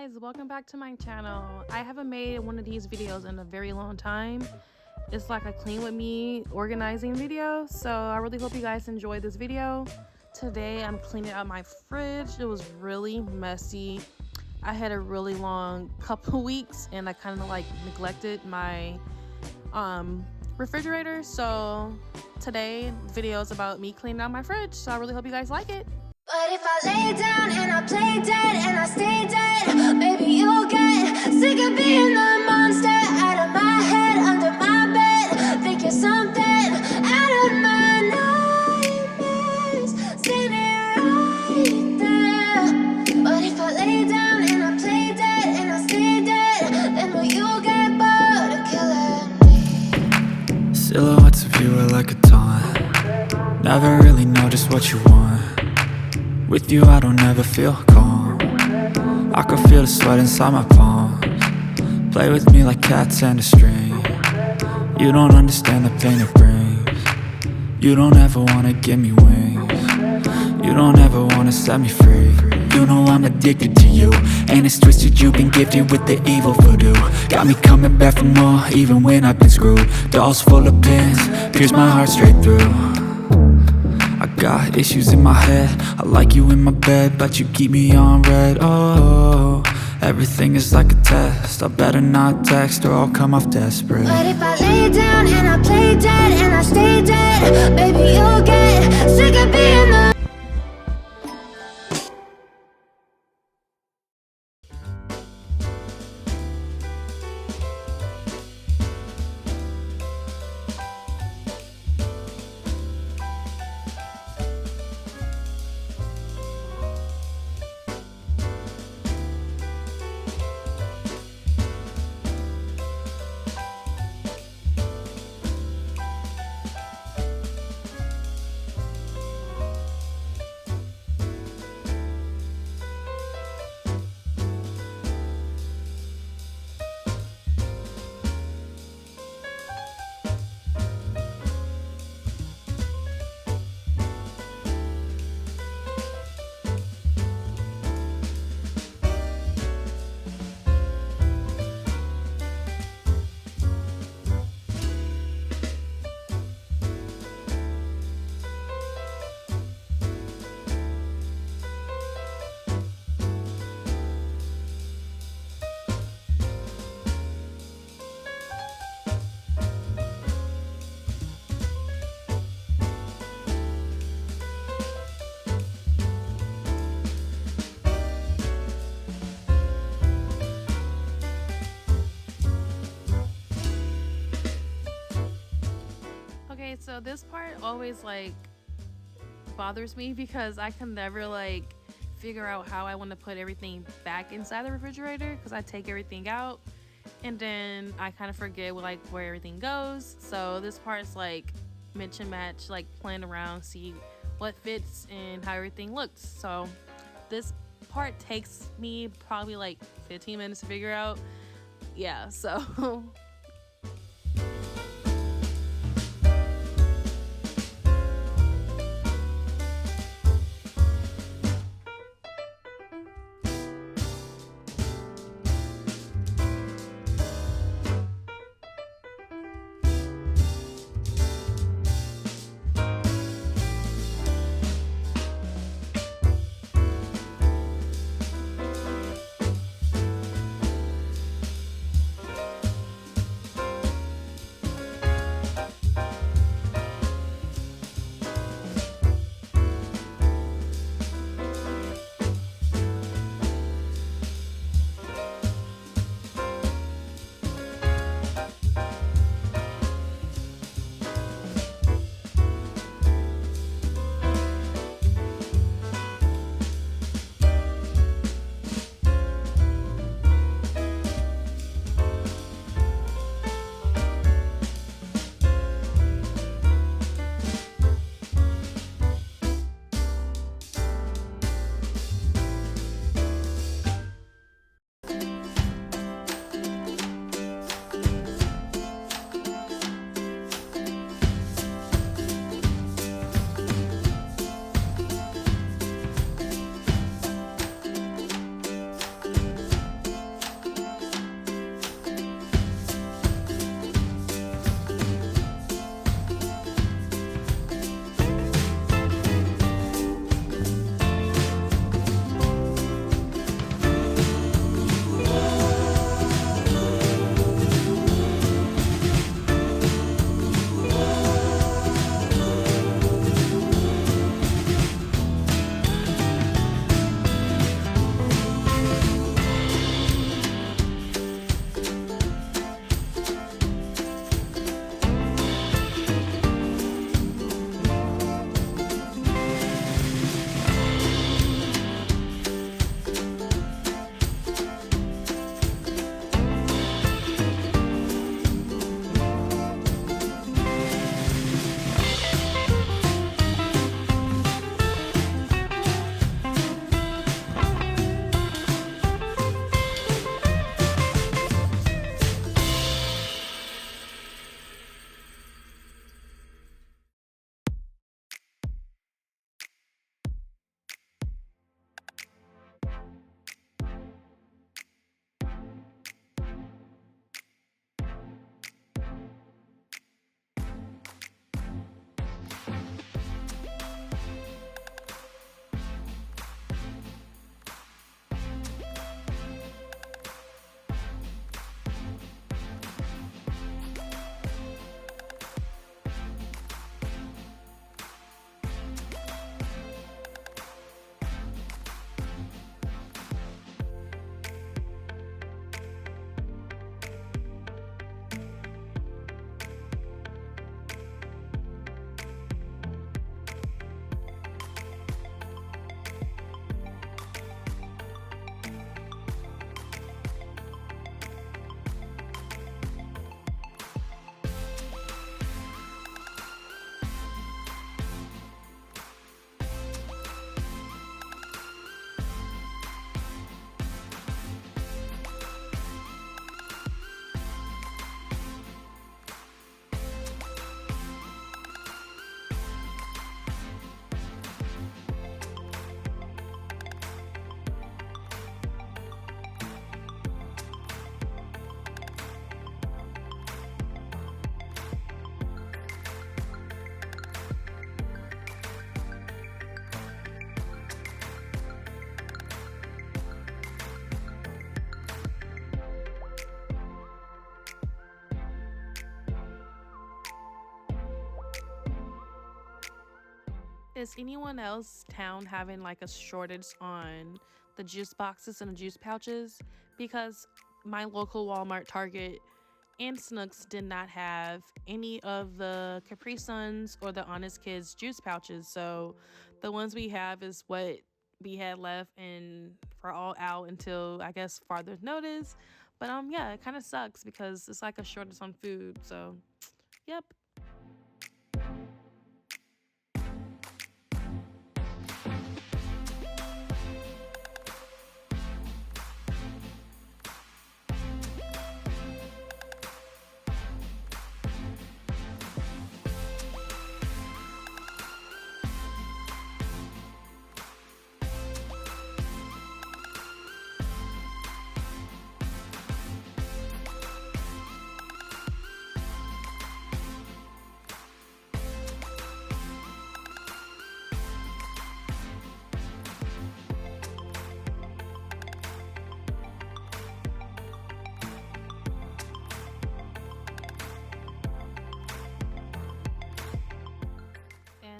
guys, welcome back to my channel. I haven't made one of these videos in a very long time. It's like a clean with me organizing video, so I really hope you guys enjoy this video. Today I'm cleaning out my fridge. It was really messy. I had a really long couple weeks and I kind of like neglected my refrigerator, so today the video is about me cleaning out my fridge, so I really hope you guys like it. But if I lay down and I play dead and I stay dead, maybe you'll get sick of being the monster out of my head, under my bed. Think you're something out of my nightmares, standing right there. But if I lay down and I play dead and I stay dead, then will you get bored of killing me? Silhouettes of you are like a taunt. Never really know just what you want. With you I don't ever feel calm. I can feel the sweat inside my palms. Play with me like cats and a string. You don't understand the pain it brings. You don't ever wanna give me wings. You don't ever wanna set me free. You know I'm addicted to you, and it's twisted, you've been gifted with the evil voodoo. Got me coming back for more, even when I've been screwed. Dolls full of pins, pierce my heart straight through. I got issues in my head, I like you in my bed, but you keep me on red. Oh, everything is like a test. I better not text or I'll come off desperate. But if I lay down and I play dead and I stay dead, baby you'll get sick of being the Okay, so this part always like bothers me because I can never like figure out how I want to put everything back inside the refrigerator, because I take everything out and then I kind of forget like where everything goes. So this part is like mix and match, like playing around, see what fits and how everything looks. So this part takes me probably like 15 minutes to figure out. Yeah, so is anyone else town having like a shortage on the juice boxes and the juice pouches? Because my local Walmart, Target, and Snooks did not have any of the Capri Suns or the Honest Kids juice pouches. So the ones we have is what we had left, and we're all out until I guess farther notice. But yeah, it kind of sucks because it's like a shortage on food. So yep.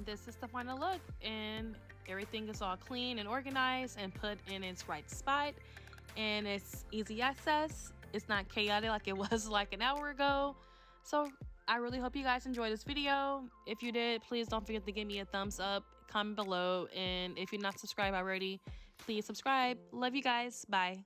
This is the final look, and everything is all clean and organized and put in its right spot, and it's easy access. It's not chaotic like it was like an hour ago. So I really hope you guys enjoyed this video. If you did, please don't forget to give me a thumbs up, comment below, and if you're not subscribed already, please subscribe. Love you guys. Bye.